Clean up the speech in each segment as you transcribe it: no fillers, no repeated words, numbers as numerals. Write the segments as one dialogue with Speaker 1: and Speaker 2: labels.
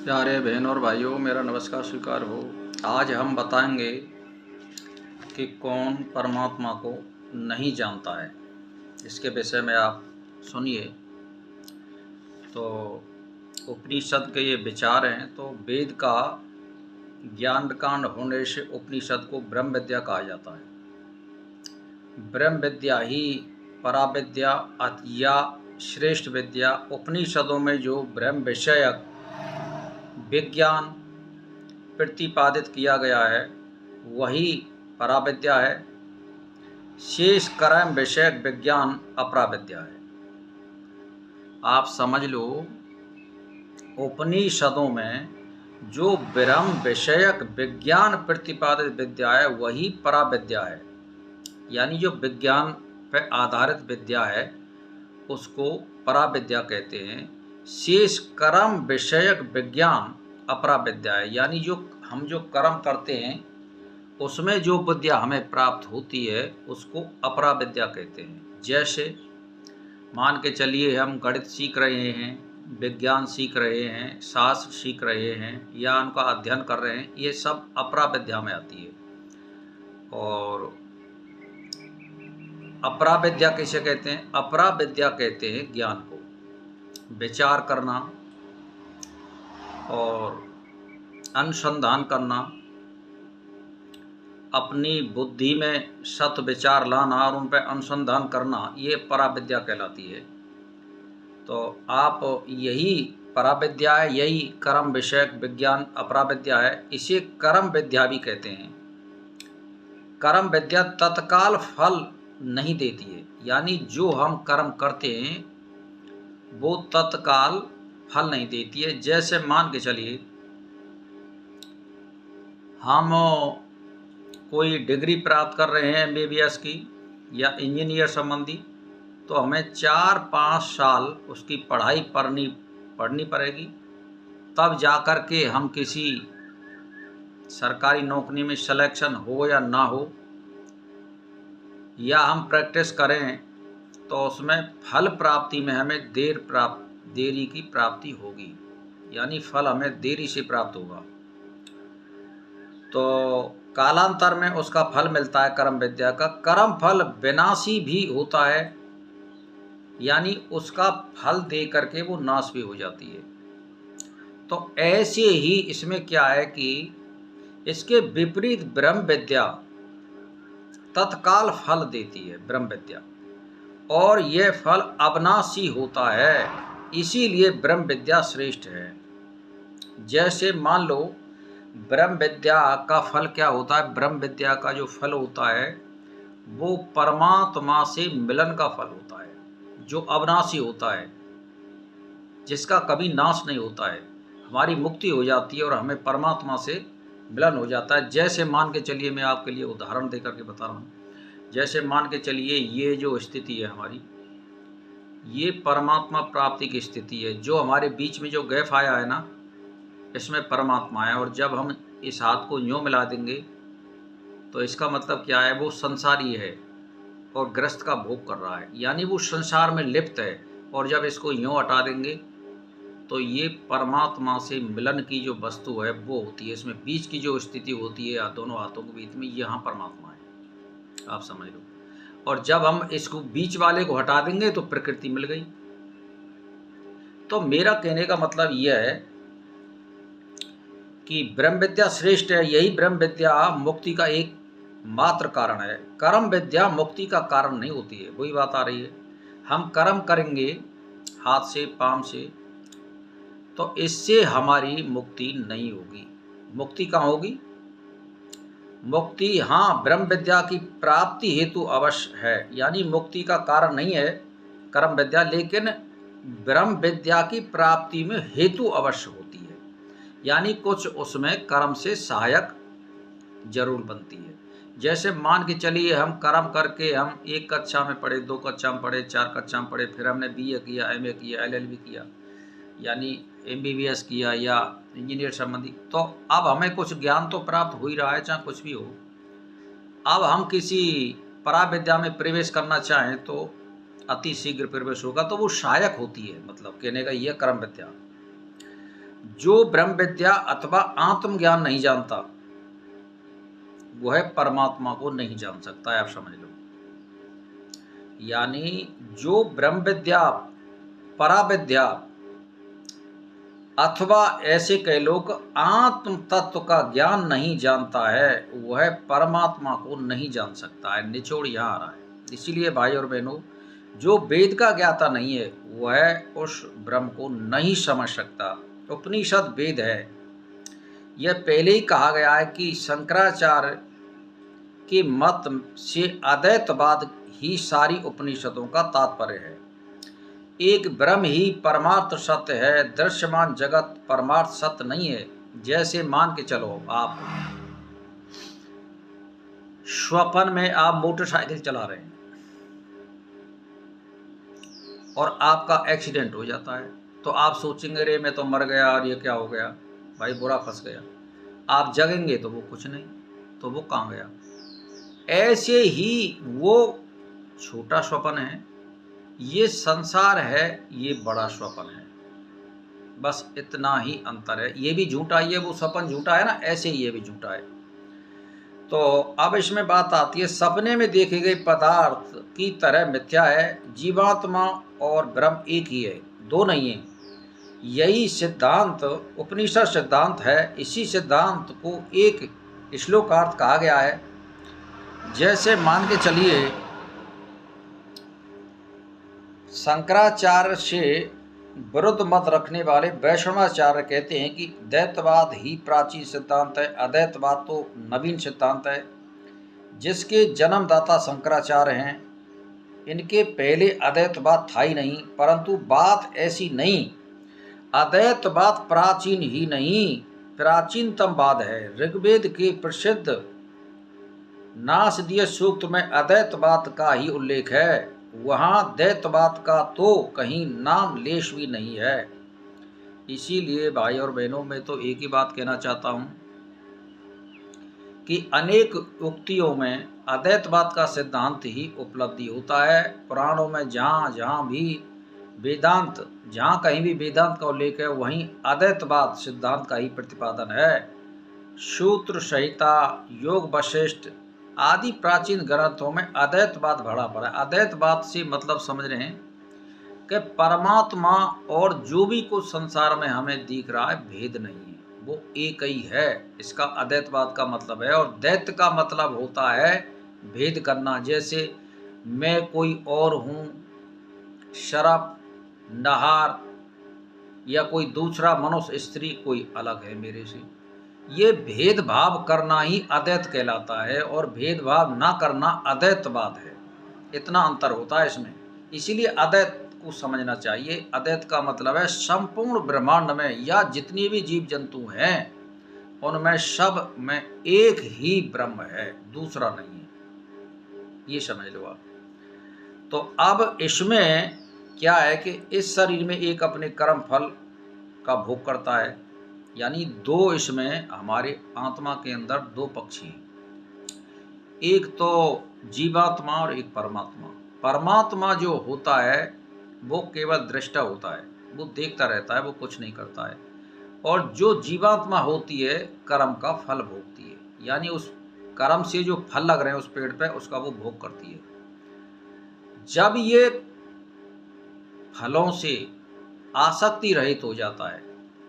Speaker 1: प्यारे बहनों और भाइयों, मेरा नमस्कार स्वीकार हो। आज हम बताएंगे कि कौन परमात्मा को नहीं जानता है। इसके विषय में आप सुनिए। तो उपनिषद के ये विचार हैं। तो वेद का ज्ञान कांड होने से उपनिषद को ब्रह्म विद्या कहा जाता है। ब्रह्म विद्या ही पराविद्या या श्रेष्ठ विद्या। उपनिषदों में जो ब्रह्म विषयक विज्ञान प्रतिपादित किया गया है वही पराविद्या है। शेष कर्म विषयक विज्ञान अपराविद्या है। आप समझ लो, उपनिषदों में जो ब्रह्म विषयक विज्ञान प्रतिपादित विद्या है वही पराविद्या है। यानी जो विज्ञान पर आधारित विद्या है उसको पराविद्या कहते हैं। शेष कर्म विषयक विज्ञान अपराविद्या है। यानी हम जो कर्म करते हैं उसमें जो विद्या हमें प्राप्त होती है उसको अपराविद्या कहते हैं। जैसे मान के चलिए हम गणित सीख रहे हैं, विज्ञान सीख रहे हैं, शास्त्र सीख रहे हैं या उनका अध्ययन कर रहे हैं, ये सब अपराविद्या में आती है। और अपराविद्या किसे कहते हैं? अपराविद्या कहते हैं ज्ञान को, विचार करना और अनुसंधान करना, अपनी बुद्धि में सत विचार लाना और उन पर अनुसंधान करना, ये पराविद्या कहलाती है। तो आप यही पराविद्या है, यही कर्म विषयक विज्ञान अपराविद्या है। इसे कर्म विद्या भी कहते हैं। कर्म विद्या तत्काल फल नहीं देती है। यानी जो हम कर्म करते हैं वो तत्काल फल नहीं देती है। जैसे मान के चलिए हम कोई डिग्री प्राप्त कर रहे हैं MBBS की या इंजीनियर संबंधी, तो हमें 4-5 साल उसकी पढ़ाई पढ़नी पड़ेगी। तब जाकर के हम किसी सरकारी नौकरी में सिलेक्शन हो या ना हो, या हम प्रैक्टिस करें तो उसमें फल प्राप्ति में हमें देरी की प्राप्ति होगी। यानी फल हमें देरी से प्राप्त होगा। तो कालांतर में उसका फल मिलता है कर्म विद्या का। कर्म फल विनाशी भी होता है, यानी उसका फल दे करके वो नाश भी हो जाती है। तो ऐसे ही इसमें क्या है कि इसके विपरीत ब्रह्म विद्या तत्काल फल देती है, ब्रह्म विद्या, और यह फल अविनाशी होता है। इसीलिए ब्रह्म विद्या श्रेष्ठ है। जैसे मान लो ब्रह्म विद्या का फल क्या होता है? ब्रह्म विद्या का जो फल होता है वो परमात्मा से मिलन का फल होता है, जो अविनाशी होता है, जिसका कभी नाश नहीं होता है। हमारी मुक्ति हो जाती है और हमें परमात्मा से मिलन हो जाता है। जैसे मान के चलिए, मैं आपके लिए उदाहरण देकर के बता रहा हूँ। जैसे मान के चलिए ये जो स्थिति है हमारी, ये परमात्मा प्राप्ति की स्थिति है। जो हमारे बीच में जो गैप आया है ना, इसमें परमात्मा है। और जब हम इस हाथ को यूँ मिला देंगे तो इसका मतलब क्या है? वो संसारी है और ग्रस्त का भोग कर रहा है, यानी वो संसार में लिप्त है। और जब इसको यूँ हटा देंगे तो ये परमात्मा से मिलन की जो वस्तु है वो होती है। इसमें बीच की जो स्थिति होती है या दोनों हाथों के बीच में, यहाँ परमात्मा है, आप समझ लो। और जब हम इसको बीच वाले को हटा देंगे तो प्रकृति मिल गई। तो मेरा कहने का मतलब यह है कि ब्रह्म विद्या श्रेष्ठ है। यही ब्रह्म विद्या मुक्ति का एक मात्र कारण है। कर्म विद्या मुक्ति का कारण नहीं होती है। वही बात आ रही है, हम कर्म करेंगे हाथ से पांव से तो इससे हमारी मुक्ति नहीं होगी। मुक्ति कहाँ होगी? मुक्ति हाँ ब्रह्म विद्या की प्राप्ति हेतु अवश्य है। यानी मुक्ति का कारण नहीं है कर्म विद्या, लेकिन ब्रह्म विद्या की प्राप्ति में हेतु अवश्य होती है। यानी कुछ उसमें कर्म से सहायक जरूर बनती है। जैसे मान के चलिए हम कर्म करके हम 1 कक्षा में पढ़े, 2 कक्षा में पढ़े, 4 कक्षा में पढ़े, फिर हमने BA किया, MA किया, LLB किया, यानी MBBS किया या इंजीनियर संबंधी, तो अब हमें कुछ ज्ञान तो प्राप्त हो ही रहा है, चाहे कुछ भी हो। अब हम किसी पराविद्या में प्रवेश करना चाहें तो अति शीघ्र प्रवेश होगा। तो वो सहायक होती है, मतलब कहने का यह कर्म विद्या। जो ब्रह्म विद्या अथवा आत्मज्ञान नहीं जानता वह परमात्मा को नहीं जान सकता है, आप समझ लो। यानी जो ब्रह्म विद्या, पराविद्या अथवा ऐसे कई लोग आत्म तत्व का ज्ञान नहीं जानता है, वह परमात्मा को नहीं जान सकता है। निचोड़ यहाँ आ रहा है। इसीलिए भाई और बहनों, जो वेद का ज्ञाता नहीं है वह उस ब्रह्म को नहीं समझ सकता। उपनिषद वेद है। यह पहले ही कहा गया है कि शंकराचार्य के मत से अद्वैतवाद ही सारी उपनिषदों का तात्पर्य है। एक ब्रह्म ही परमार्थ सत्य है, दृश्यमान जगत परमार्थ सत्य नहीं है। जैसे मान के चलो, आप स्वप्न में आप मोटरसाइकिल चला रहे हैं और आपका एक्सीडेंट हो जाता है, तो आप सोचेंगे रे मैं तो मर गया और ये क्या हो गया, भाई बुरा फंस गया। आप जगेंगे तो वो कुछ नहीं, तो वो कहाँ गया। ऐसे ही वो छोटा स्वप्न है, ये संसार है, ये बड़ा स्वप्न है, बस इतना ही अंतर है। ये भी झूठा, ये वो सपन झूठा है ना, ऐसे ही ये भी झूठा है। तो अब इसमें बात आती है, सपने में देखे गए पदार्थ की तरह मिथ्या है। जीवात्मा और ब्रह्म एक ही है, दो नहीं है। यही सिद्धांत उपनिषद सिद्धांत है। इसी सिद्धांत को एक श्लोकार्थ कहा गया है। जैसे मान के चलिए, शंकराचार्य से विरुद्ध मत रखने वाले वैष्णवाचार्य कहते हैं कि द्वैतवाद ही प्राचीन सिद्धांत है, अद्वैतवाद तो नवीन सिद्धांत है, जिसके जन्मदाता शंकराचार्य हैं। इनके पहले अद्वैतवाद था ही नहीं। परंतु बात ऐसी नहीं, अद्वैतवाद प्राचीन ही नहीं, प्राचीनतम वाद है। ऋग्वेद के प्रसिद्ध नासदीय सूक्त में अद्वैतवाद का ही उल्लेख है। वहाँ द्वैतवाद का तो कहीं नाम लेश भी नहीं है। इसीलिए भाई और बहनों, मैं तो एक ही बात कहना चाहता हूँ कि अनेक उक्तियों में अद्वैतवाद का सिद्धांत ही उपलब्धि होता है। पुराणों में जहाँ भी वेदांत, जहाँ कहीं भी वेदांत का उल्लेख है, वहीं अद्वैतवाद सिद्धांत का ही प्रतिपादन है। सूत्र संहिता, योग वशिष्ठ आदि प्राचीन ग्रंथों में अद्वैतवाद भरा पड़ा है। अद्वैतवाद से मतलब समझ रहे हैं कि परमात्मा और जो भी कुछ संसार में हमें दिख रहा है भेद नहीं है, वो एक ही है। इसका अद्वैतवाद का मतलब है। और दैत्य का मतलब होता है भेद करना। जैसे मैं कोई और हूँ, शराब नहार या कोई दूसरा मनुष्य स्त्री कोई अलग है मेरे से, ये भेदभाव करना ही अद्वैत कहलाता है। और भेदभाव ना करना अद्वैतवाद है। इतना अंतर होता है इसमें। इसीलिए अद्वैत को समझना चाहिए। अद्वैत का मतलब है संपूर्ण ब्रह्मांड में या जितने भी जीव जंतु हैं उनमें सब में एक ही ब्रह्म है, दूसरा नहीं है। ये समझ लो आप। तो अब इसमें क्या है कि इस शरीर में एक अपने कर्म फल का भोग करता है। यानी दो, इसमें हमारे आत्मा के अंदर दो पक्षी हैं, एक तो जीवात्मा और एक परमात्मा। परमात्मा जो होता है वो केवल दृष्टा होता है, वो देखता रहता है, वो कुछ नहीं करता है। और जो जीवात्मा होती है कर्म का फल भोगती है। यानी उस कर्म से जो फल लग रहे हैं उस पेड़ पे, उसका वो भोग करती है। जब ये फलों से आसक्ति रहित हो जाता है,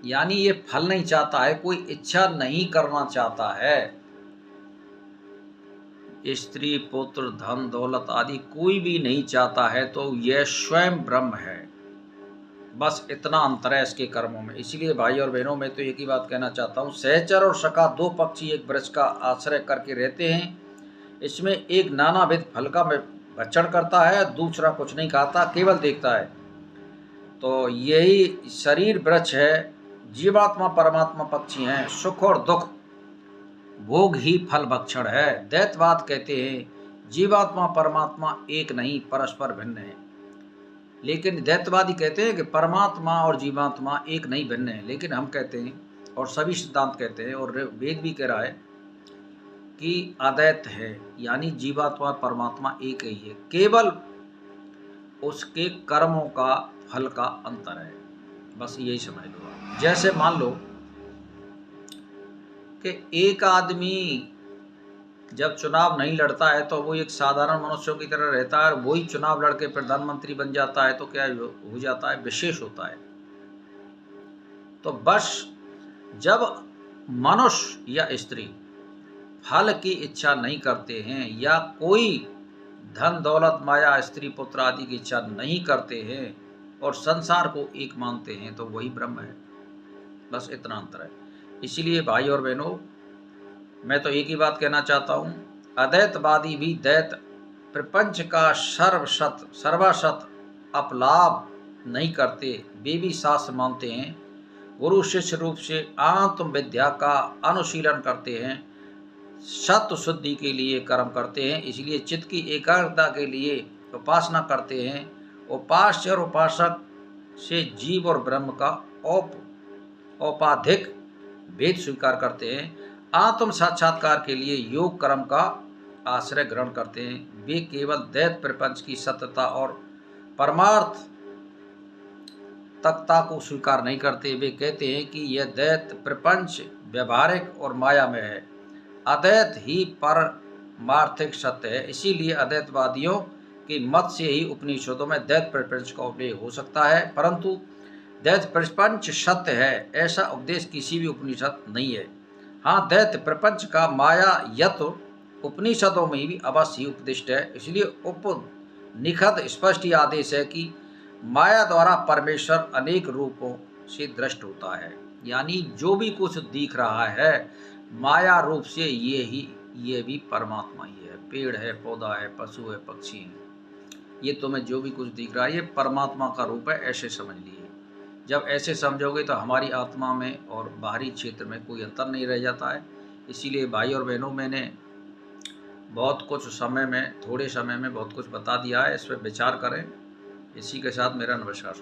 Speaker 1: यानी ये फल नहीं चाहता है, कोई इच्छा नहीं करना चाहता है, स्त्री पुत्र धन दौलत आदि कोई भी नहीं चाहता है, तो यह स्वयं ब्रह्म है। बस इतना अंतर है इसके कर्मों में। इसीलिए भाई और बहनों, मैं तो एक ही बात कहना चाहता हूँ, सहचर और सखा दो पक्षी एक वृक्ष का आश्रय करके रहते हैं। इसमें एक नानाविध फल का भक्षण करता है, दूसरा कुछ नहीं खाता, केवल देखता है। तो यही शरीर वृक्ष है, जीवात्मा परमात्मा पक्षी हैं। सुख और दुख भोग ही फल भक्षण है। द्वैतवाद कहते हैं जीवात्मा परमात्मा एक नहीं, परस्पर भिन्न है। लेकिन द्वैतवादी कहते हैं कि परमात्मा और जीवात्मा एक नहीं, भिन्न है। लेकिन हम कहते हैं, और सभी सिद्धांत कहते हैं, और वेद भी कह रहा है कि अद्वैत है, यानी जीवात्मा परमात्मा एक ही है, केवल उसके कर्मों का फल का अंतर है। बस यही समझ लो आप। जैसे मान लो कि एक आदमी जब चुनाव नहीं लड़ता है तो वो एक साधारण मनुष्यों की तरह रहता है, और वही चुनाव लड़के प्रधानमंत्री बन जाता है तो क्या हो जाता है, विशेष होता है। तो बस जब मनुष्य या स्त्री फल की इच्छा नहीं करते हैं, या कोई धन दौलत माया स्त्री पुत्र आदि की इच्छा नहीं करते हैं और संसार को एक मानते हैं, तो वही ब्रह्म है। बस इतना अंतर है। इसीलिए भाई और बहनों, मैं तो एक ही बात कहना चाहता हूँ, अद्वैतवादी भी दैत प्रपंच का सर्वशत अपलाभ नहीं करते। वे भी शास्त्र मानते हैं, गुरु शिष्य रूप से आत्म विद्या का अनुशीलन करते हैं, सत्व शुद्धि के लिए कर्म करते हैं, इसलिए चित्त की एकाग्रता के लिए उपासना करते हैं। उपास्य और उपासक से जीव और ब्रह्म का औपाधिक भेद स्वीकार करते हैं। आत्म साक्षात्कार के लिए योग कर्म का आश्रय ग्रहण करते हैं। वे केवल दैत प्रपंच की सत्यता और परमार्थ तकता को स्वीकार नहीं करते। वे कहते हैं कि यह दैत प्रपंच व्यवहारिक और मायामय है, अद्वैत ही परमार्थिक सत्य है। इसीलिए अद्वैतवादियों के मत से ही उपनिषदों में दैत प्रपंच का उपदेश हो सकता है, परंतु दैत प्रपंच सत्य है ऐसा उपदेश किसी भी उपनिषद नहीं है। हाँ, दैत प्रपंच का माया यत्व उपनिषदों में भी अवश्य उपदिष्ट है। इसलिए उपनिषद स्पष्ट ही आदेश है कि माया द्वारा परमेश्वर अनेक रूपों से दृष्ट होता है, यानी जो भी कुछ दिख रहा है माया रूप से ये भी परमात्मा ही है। पेड़ है, पौधा है, पशु है, पक्षी है, ये तुम्हें जो भी कुछ दिख रहा है ये परमात्मा का रूप है, ऐसे समझ लिए। जब ऐसे समझोगे तो हमारी आत्मा में और बाहरी क्षेत्र में कोई अंतर नहीं रह जाता है। इसीलिए भाई और बहनों, मैंने बहुत कुछ समय में, थोड़े समय में बहुत कुछ बता दिया है, इस पर विचार करें। इसी के साथ मेरा नमस्कार।